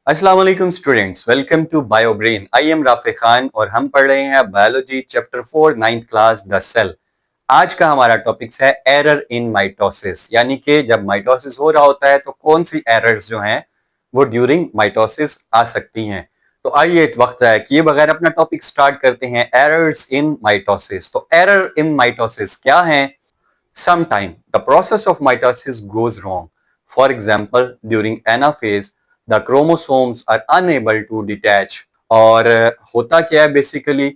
अस्सलाम वालेकुम students, welcome to Biobrain. I am Rafay Khan और हम पढ़ रहे हैं biology chapter 4 ninth class the cell. आज का हमारा टॉपिक्स है एरर इन माइटोसिस, यानी कि जब माइटोसिस हो रहा होता है तो कौन सी एरर्स जो हैं वो ड्यूरिंग माइटोसिस आ सकती हैं। तो आइए वक्त है किए बगैर अपना टॉपिक स्टार्ट करते हैं। Errors in mitosis. तो एरर इन माइटोसिस क्या है? Sometime the process of mitosis goes wrong. For example, during anaphase, the chromosomes are unable to detach. और होता क्या है बेसिकली,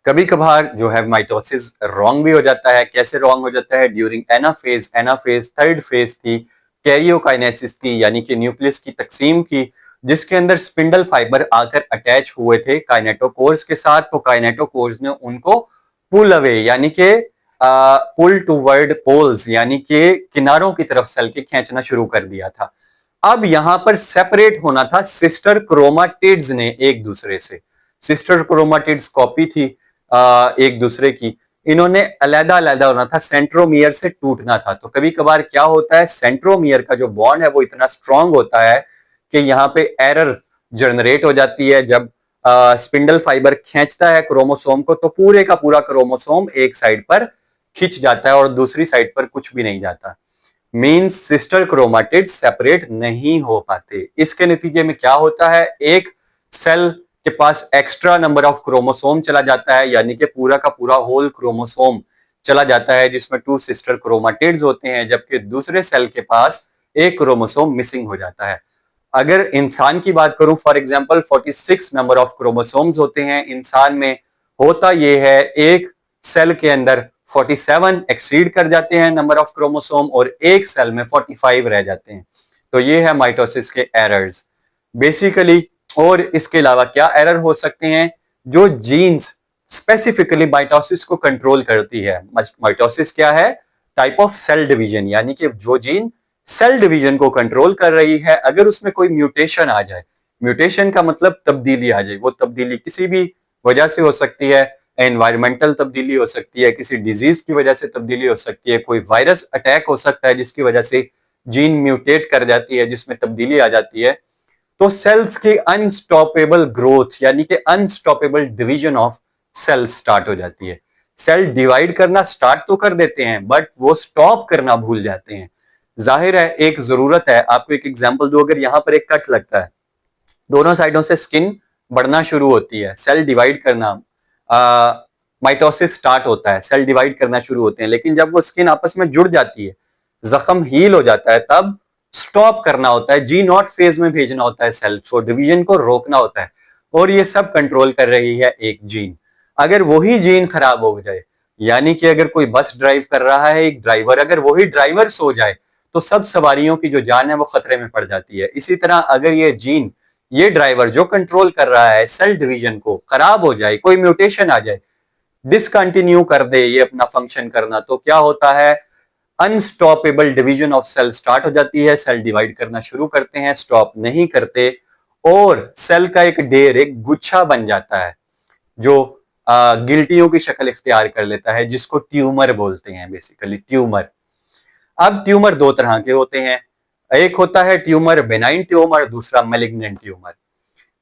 कभी कभार जो है माइटोसिस रॉन्ग भी हो जाता है। कैसे रॉन्ग हो जाता है? During anaphase. Anaphase third phase थी, कैरियोकाइनेसिस थी, यानी कि न्यूक्लियस की तकसीम की, जिसके अंदर स्पिंडल फाइबर आकर अटैच हुए थे काइनेटोकोर्स के साथ। तो काइनेटोकोर्स ने उनको पुल अवे यानी कि पुल टूवर्ड पोल्स यानी कि किनारों की तरफ सेल के खींचना शुरू कर दिया था। अब यहां पर सेपरेट होना था सिस्टर क्रोमाटिड्स ने एक दूसरे से। सिस्टर क्रोमाटिड्स कॉपी थी एक दूसरे की। इन्होंने अलग अलग होना था, सेंट्रोमियर से टूटना था। तो कभी कभार क्या होता है, सेंट्रोमियर का जो बॉन्ड है वो इतना स्ट्रांग होता है कि यहाँ पे एरर जनरेट हो जाती है। जब स्पिंडल फाइबर खींचता है क्रोमोसोम को तो पूरे का पूरा क्रोमोसोम एक साइड पर खिंच जाता है और दूसरी साइड पर कुछ भी नहीं जाता। मींस सिस्टर क्रोमाटिड सेपरेट नहीं हो पाते। इसके नतीजे में क्या होता है, एक सेल के पास एक्स्ट्रा नंबर ऑफ क्रोमोसोम चला जाता है, यानी कि पूरा का पूरा होल क्रोमोसोम चला जाता है, जिसमें 2 सिस्टर क्रोमाटिड्स होते हैं, जबकि दूसरे सेल के पास एक क्रोमोसोम मिसिंग हो जाता है। अगर इंसान की बात करूं, for example 46 number of chromosomes होते हैं इंसान में। होता यह है एक सेल के अंदर 47 एक्सीड कर जाते हैं नंबर ऑफ क्रोमोसोम और एक सेल में 45 रह जाते हैं। तो ये है माइटोसिस के एरर्स बेसिकली। और इसके अलावा क्या एरर हो सकते हैं? जो जीन्स स्पेसिफिकली माइटोसिस को कंट्रोल करती है। माइटोसिस क्या है? टाइप ऑफ सेल डिवीजन, यानी कि जो जीन सेल डिवीजन को कंट्रोल कर रही है, अगर उसमें कोई म्यूटेशन आ जाए, म्यूटेशन का मतलब तब्दीली आ जाए, वो तब्दीली किसी भी वजह से हो सकती है। एनवायरमेंटल तब्दीली हो सकती है, किसी डिजीज की वजह से तब्दीली हो सकती है, कोई वायरस अटैक हो सकता है जिसकी वजह से जीन म्यूटेट कर जाती है, जिसमें तब्दीली आ जाती है। तो सेल्स की अनस्टॉपेबल ग्रोथ यानी कि unstoppable division of cell start हो जाती है। सेल डिवाइड करना स्टार्ट तो कर देते हैं बट वो स्टॉप करना भूल जाते हैं। जाहिर है एक जरूरत है। आपको एक एग्जांपल दो, अगर यहां पर एक कट लगता है, दोनों साइडों से स्किन बढ़ना शुरू होती है, सेल डिवाइड करना, माइटोसिस स्टार्ट होता है, सेल डिवाइड करना शुरू होते हैं। लेकिन जब वो स्किन आपस में जुड़ जाती है, जख्म हील हो जाता है, तब स्टॉप करना होता है, जी नॉट फेज में भेजना होता है सेल को, डिवीजन को रोकना होता है। और ये सब कंट्रोल कर रही है एक जीन। अगर वही जीन खराब हो जाए, यानी कि अगर कोई बस ड्राइव कर रहा है एक ड्राइवर, अगर वही ड्राइवर सो जाए तो सब सवारियों की जो जान है वो खतरे में पड़ जाती है। इसी तरह अगर ये जीन, ये ड्राइवर जो कंट्रोल कर रहा है सेल डिवीजन को, खराब हो जाए, कोई म्यूटेशन आ जाए, डिसकंटिन्यू कर दे ये अपना फंक्शन करना, तो क्या होता है, unstoppable division of cell start हो जाती है। सेल डिवाइड करना शुरू करते हैं, स्टॉप नहीं करते, और सेल का एक ढेर, एक गुच्छा बन जाता है जो गिल्टियों की शक्ल इख्तियार कर लेता है, जिसको ट्यूमर बोलते हैं बेसिकली, ट्यूमर। अब ट्यूमर दो तरह के होते हैं, एक होता है ट्यूमर बेनाइन ट्यूमर, दूसरा मेलिग्नेंट ट्यूमर।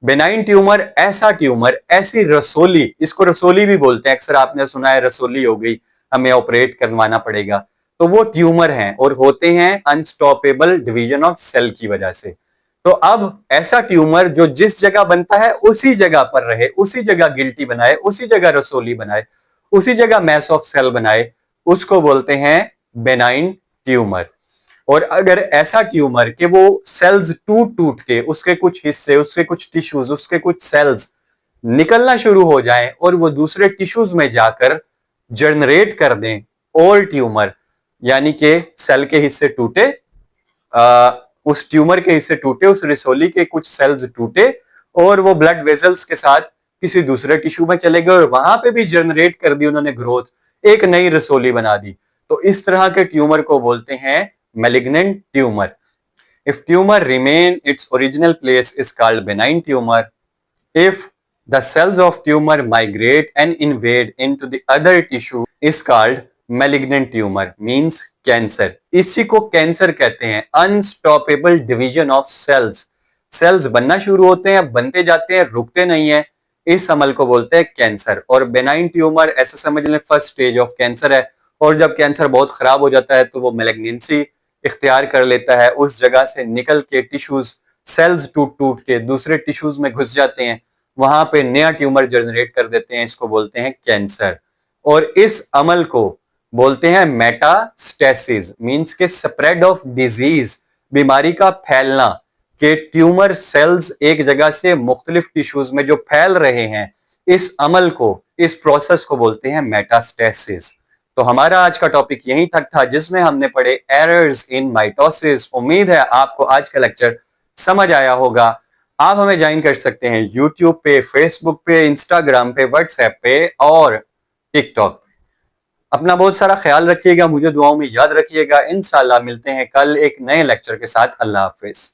बेनाइन ट्यूमर ऐसा ट्यूमर, ऐसी रसोली, इसको रसोली भी बोलते हैं, अक्सर आपने सुना है रसोली हो गई, हमें ऑपरेट करवाना पड़ेगा, तो वो ट्यूमर हैं और होते हैं अनस्टॉपेबल डिवीजन ऑफ सेल की वजह से। तो अब ऐसा ट्यूमर जो जिस जगह बनता है उसी जगह पर रहे, उसी जगह गिल्टी बनाए, उसी जगह रसोली बनाए, उसी जगह मैस ऑफ सेल बनाए, उसको बोलते हैं बेनाइन ट्यूमर। और अगर ऐसा ट्यूमर कि वो सेल्स टूट टूट के, उसके कुछ हिस्से, उसके कुछ टिश्यूज, उसके कुछ सेल्स निकलना शुरू हो जाएं और वो दूसरे टिश्यूज में जाकर जनरेट कर दें और ट्यूमर, यानी कि सेल के हिस्से टूटे, उस ट्यूमर के हिस्से टूटे, उस रिसोली के कुछ सेल्स टूटे और वो ब्लड वेजल्स के साथ किसी दूसरे टिश्यू में चले गए और वहां पे भी जनरेट कर दी उन्होंने ग्रोथ, एक नई रसोली बना दी। तो इस तरह के ट्यूमर को बोलते हैं malignant tumor. If tumor remain its original place is called benign tumor. If the cells of tumor migrate and invade into the other tissue is called malignant tumor, means cancer. इसी को cancer कहते हैं, unstoppable division of cells. Cells बनना शुरू होते हैं, बनते जाते हैं, रुकते नहीं है, इस अमल को बोलते हैं कैंसर। और बेनाइन ट्यूमर ऐसे समझ लें फर्स्ट स्टेज ऑफ कैंसर है, और जब कैंसर बहुत खराब हो जाता है तो वो मैलिग्नेंसी इख्तियार कर लेता है, उस जगह से निकल के टिश्यूज, सेल्स टूट टूट के दूसरे टिश्यूज में घुस जाते हैं, वहां पे नया ट्यूमर जनरेट कर देते हैं, इसको बोलते हैं कैंसर। और इस अमल को बोलते हैं मेटास्टेसिस, मींस के स्प्रेड ऑफ डिजीज, बीमारी का फैलना, कि ट्यूमर सेल्स एक जगह से मुख्तलिफ टिश्यूज में जो फैल रहे हैं, इस अमल को, इस प्रोसेस को बोलते हैं मेटास्टेसिस। तो हमारा आज का टॉपिक यहीं तक था, जिसमें हमने पढ़े एरर्स इन माइटोसिस। उम्मीद है आपको आज का लेक्चर समझ आया होगा। आप हमें ज्वाइन कर सकते हैं यूट्यूब पे, फेसबुक पे, इंस्टाग्राम पे, व्हाट्सएप पे और टिकटॉक। अपना बहुत सारा ख्याल रखिएगा, मुझे दुआओं में याद रखिएगा। इंशाल्लाह मिलते हैं कल एक नए लेक्चर के साथ। अल्लाह हाफिज।